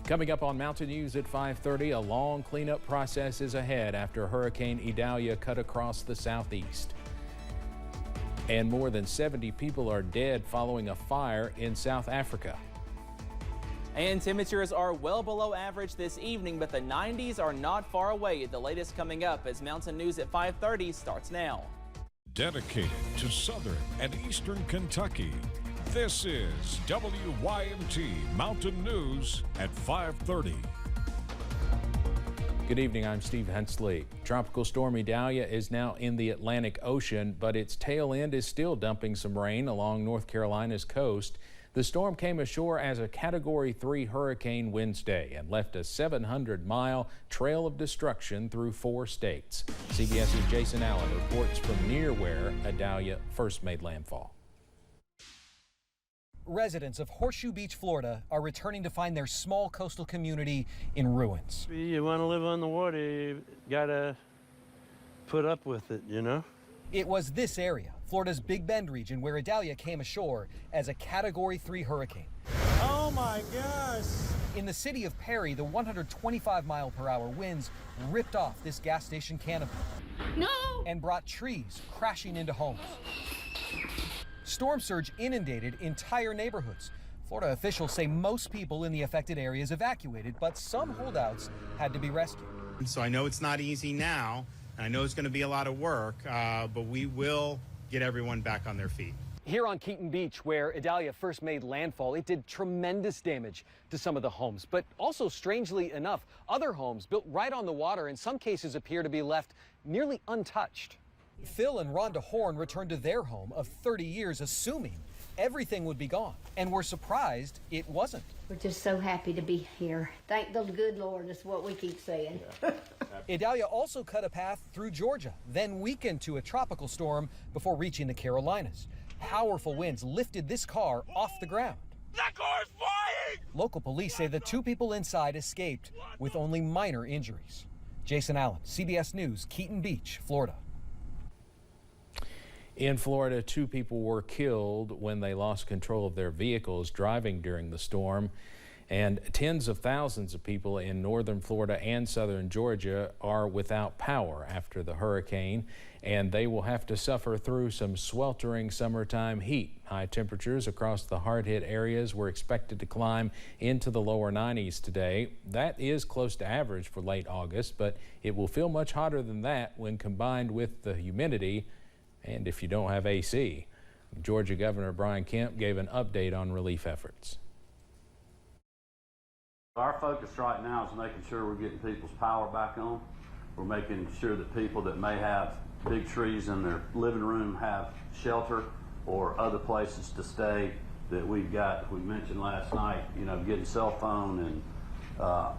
Coming up on Mountain News at 5:30, a long cleanup process is ahead after Hurricane Idalia cut across the southeast. And more than 70 people are dead following a fire in South Africa. And temperatures are well below average this evening, but the 90s are not far away. The latest coming up as Mountain News at 5:30 starts now. Dedicated to southern and eastern Kentucky, this is WYMT Mountain News at 5:30. Good evening, I'm Steve Hensley. Tropical Storm Idalia is now in the Atlantic Ocean, but its tail end is still dumping some rain along North Carolina's coast. The storm came ashore as a Category 3 hurricane Wednesday and left a 700-mile trail of destruction through 4 states. CBS's Jason Allen reports from near where Idalia first made landfall. Residents of Horseshoe Beach, Florida are returning to find their small coastal community in ruins. You want to live on the water, you gotta put up with it, you know? It was this area, Florida's Big Bend region, where Idalia came ashore as a Category 3 hurricane. Oh my gosh! In the city of Perry, the 125-mile-per-hour winds ripped off this gas station canopy. No! And brought trees crashing into homes. Storm surge inundated entire neighborhoods. Florida officials say most people in the affected areas evacuated, but some holdouts had to be rescued. So I know it's not easy now, and I know it's going to be a lot of work, but we will get everyone back on their feet. Here on Keaton Beach, where Idalia first made landfall, it did tremendous damage to some of the homes. But also, strangely enough, other homes built right on the water in some cases appear to be left nearly untouched. Phil and Rhonda Horn returned to their home of 30 years, assuming everything would be gone, and were surprised it wasn't. We're just so happy to be here. Thank the good Lord, is what we keep saying. Yeah. Idalia also cut a path through Georgia, then weakened to a tropical storm before reaching the Carolinas. Powerful winds lifted this car off the ground. That car's flying! Local police say the 2 people inside escaped with only minor injuries. Jason Allen, CBS News, Keaton Beach, Florida. In Florida, 2 people were killed when they lost control of their vehicles driving during the storm. And tens of thousands of people in northern Florida and southern Georgia are without power after the hurricane, and they will have to suffer through some sweltering summertime heat. High temperatures across the hard-hit areas were expected to climb into the lower 90s today. That is close to average for late August, but it will feel much hotter than that when combined with the humidity and if you don't have AC. Georgia Governor Brian Kemp gave an update on relief efforts. Our focus right now is making sure we're getting people's power back on. We're making sure that people that may have big trees in their living room have shelter or other places to stay that we've got. We mentioned last night, you know, getting cell phone and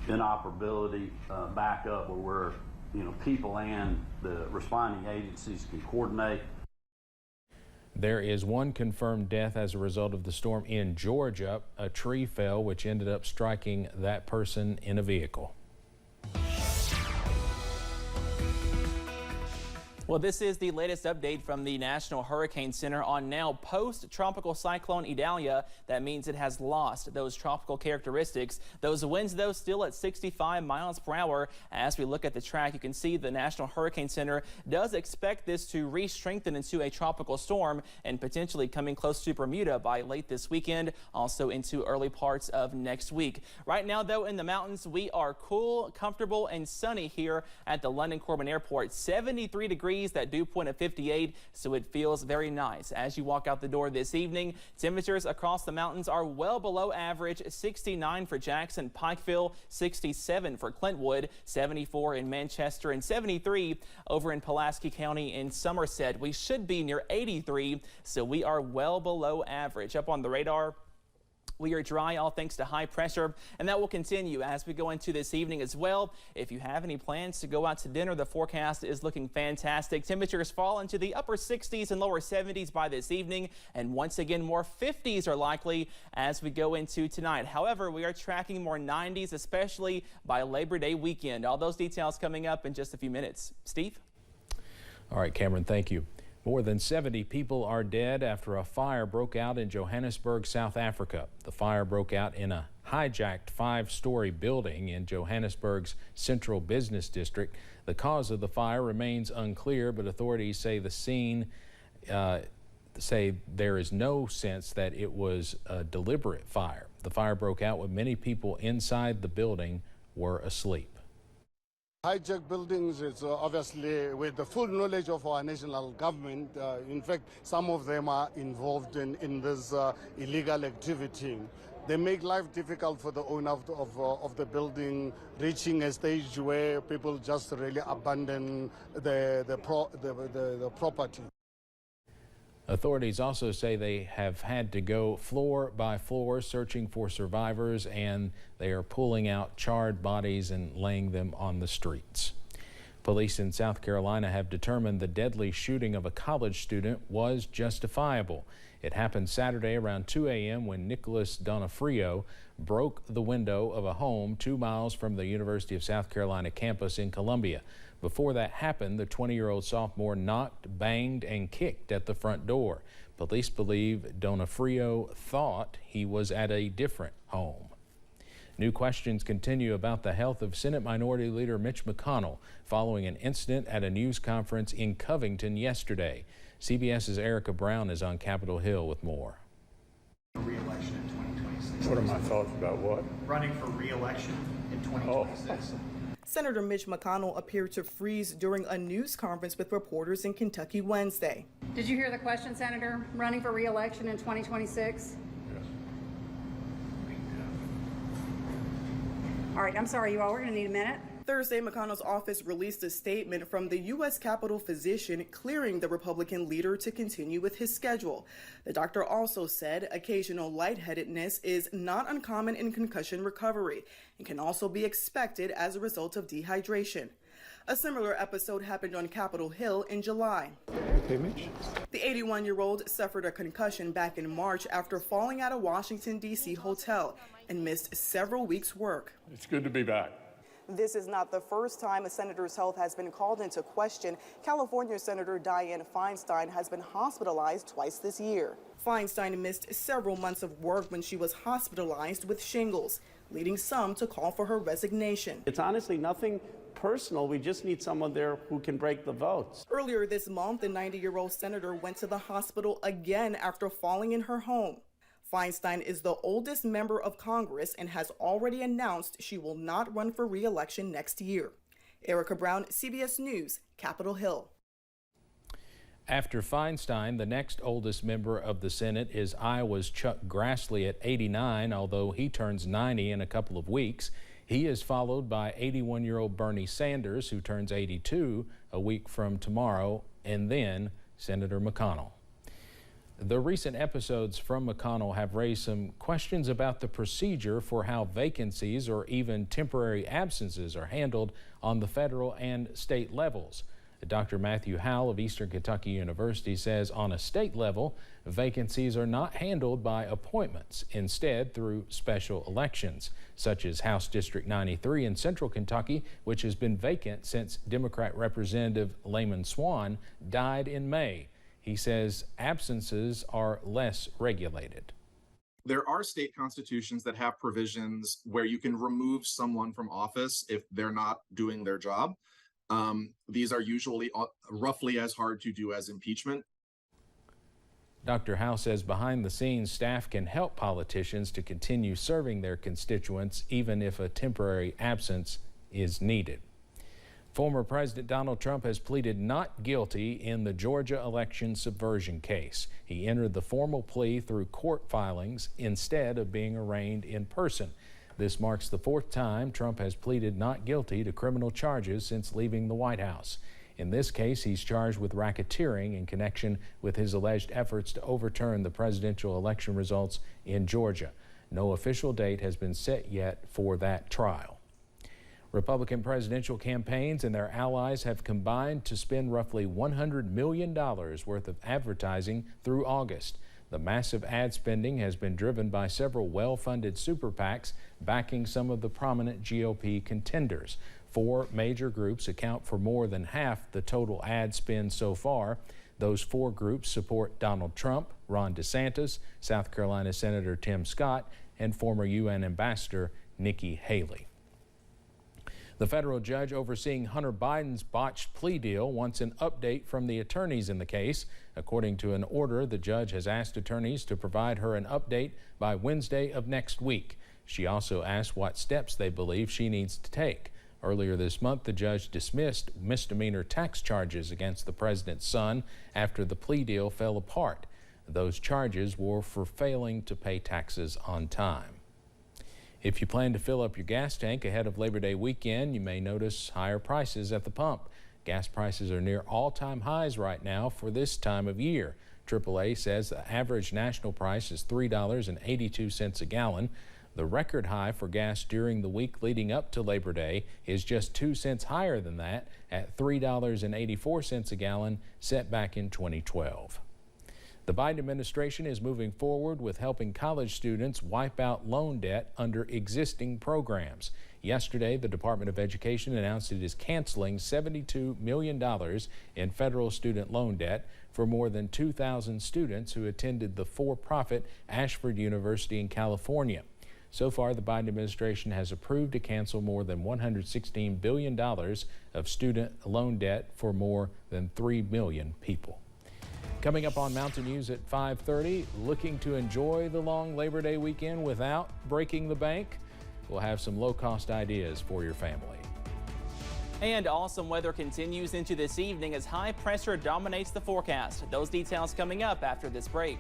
inoperability back up where you know, people and the responding agencies can coordinate. There is 1 confirmed death as a result of the storm in Georgia. A tree fell, which ended up striking that person in a vehicle. Well, this is the latest update from the National Hurricane Center on now post-tropical cyclone Idalia. That means it has lost those tropical characteristics. Those winds, though, still at 65 miles per hour. As we look at the track, you can see the National Hurricane Center does expect this to re-strengthen into a tropical storm and potentially coming close to Bermuda by late this weekend, also into early parts of next week. Right now, though, in the mountains, we are cool, comfortable, and sunny here at the London Corbin Airport. 73 degrees. That dew point at 58, so it feels very nice as you walk out the door this evening. Temperatures across the mountains are well below average. 69 for Jackson, Pikeville, 67 for Clintwood, 74 in Manchester, and 73 over in Pulaski County in Somerset. We should be near 83, so we are well below average. Up on the radar, we are dry, all thanks to high pressure, and that will continue as we go into this evening as well. If you have any plans to go out to dinner, the forecast is looking fantastic. Temperatures fall into the upper 60s and lower 70s by this evening, and once again, more 50s are likely as we go into tonight. However, we are tracking more 90s, especially by Labor Day weekend. All those details coming up in just a few minutes. Steve? All right, Cameron, thank you. More than 70 people are dead after a fire broke out in Johannesburg, South Africa. The fire broke out in a hijacked 5-story building in Johannesburg's central business district. The cause of the fire remains unclear, but authorities say the scene say there is no sense that it was a deliberate fire. The fire broke out when many people inside the building were asleep. Hijacked buildings is obviously with the full knowledge of our national government. In fact, some of them are involved in this illegal activity. They make life difficult for the owner of the building, reaching a stage where people just really abandon the property. Authorities also say they have had to go floor by floor searching for survivors, and they are pulling out charred bodies and laying them on the streets. Police in South Carolina have determined the deadly shooting of a college student was justifiable. It happened Saturday around 2 a.m. when Nicholas Donofrio broke the window of a home 2 miles from the University of South Carolina campus in Columbia. Before that happened, the 20-year-old sophomore knocked, banged, and kicked at the front door. Police believe Donofrio thought he was at a different home. New questions continue about the health of Senate Minority Leader Mitch McConnell following an incident at a news conference in Covington yesterday. CBS's Erica Brown is on Capitol Hill with more. Re-election in 2026. What are my thoughts about what? Running for re-election in 2026. Senator Mitch McConnell appeared to freeze during a news conference with reporters in Kentucky Wednesday. Did you hear the question, Senator? Running for re-election in 2026? Yes. All right, I'm sorry, you all. We're going to need a minute. Thursday, McConnell's office released a statement from the U.S. Capitol physician clearing the Republican leader to continue with his schedule. The doctor also said occasional lightheadedness is not uncommon in concussion recovery and can also be expected as a result of dehydration. A similar episode happened on Capitol Hill in July. Okay, Mitch. The 81-year-old suffered a concussion back in March after falling at a Washington, D.C. hotel and missed several weeks' work. It's good to be back. This is not the first time a senator's health has been called into question. California Senator Dianne Feinstein has been hospitalized twice this year. Feinstein missed several months of work when she was hospitalized with shingles, leading some to call for her resignation. It's honestly nothing personal. We just need someone there who can break the votes. Earlier this month, the 90-year-old senator went to the hospital again after falling in her home. Feinstein is the oldest member of Congress and has already announced she will not run for re-election next year. Erica Brown, CBS News, Capitol Hill. After Feinstein, the next oldest member of the Senate is Iowa's Chuck Grassley at 89, although he turns 90 in a couple of weeks. He is followed by 81-year-old Bernie Sanders, who turns 82 a week from tomorrow, and then Senator McConnell. The recent episodes from McConnell have raised some questions about the procedure for how vacancies or even temporary absences are handled on the federal and state levels. Dr. Matthew Howell of Eastern Kentucky University says on a state level, vacancies are not handled by appointments, instead through special elections, such as House District 93 in Central Kentucky, which has been vacant since Democrat Representative Layman Swan died in May. He says absences are less regulated. There are state constitutions that have provisions where you can remove someone from office if they're not doing their job. These are usually roughly as hard to do as impeachment. Dr. Howe says behind the scenes, staff can help politicians to continue serving their constituents even if a temporary absence is needed. Former President Donald Trump has pleaded not guilty in the Georgia election subversion case. He entered the formal plea through court filings instead of being arraigned in person. This marks the fourth time Trump has pleaded not guilty to criminal charges since leaving the White House. In this case, he's charged with racketeering in connection with his alleged efforts to overturn the presidential election results in Georgia. No official date has been set yet for that trial. Republican presidential campaigns and their allies have combined to spend roughly $100 million worth of advertising through August. The massive ad spending has been driven by several well-funded super PACs backing some of the prominent GOP contenders. 4 major groups account for more than half the total ad spend so far. Those 4 groups support Donald Trump, Ron DeSantis, South Carolina Senator Tim Scott, and former UN Ambassador Nikki Haley. The federal judge overseeing Hunter Biden's botched plea deal wants an update from the attorneys in the case. According to an order, the judge has asked attorneys to provide her an update by Wednesday of next week. She also asked what steps they believe she needs to take. Earlier this month, the judge dismissed misdemeanor tax charges against the president's son after the plea deal fell apart. Those charges were for failing to pay taxes on time. If you plan to fill up your gas tank ahead of Labor Day weekend, you may notice higher prices at the pump. Gas prices are near all-time highs right now for this time of year. AAA says the average national price is $3.82 a gallon. The record high for gas during the week leading up to Labor Day is just 2 cents higher than that at $3.84 a gallon, set back in 2012. The Biden administration is moving forward with helping college students wipe out loan debt under existing programs. Yesterday, the Department of Education announced it is canceling $72 million in federal student loan debt for more than 2,000 students who attended the for-profit Ashford University in California. So far, the Biden administration has approved to cancel more than $116 billion of student loan debt for more than 3 million people. Coming up on Mountain News at 5:30, looking to enjoy the long Labor Day weekend without breaking the bank? We'll have some low-cost ideas for your family. And awesome weather continues into this evening as high pressure dominates the forecast. Those details coming up after this break.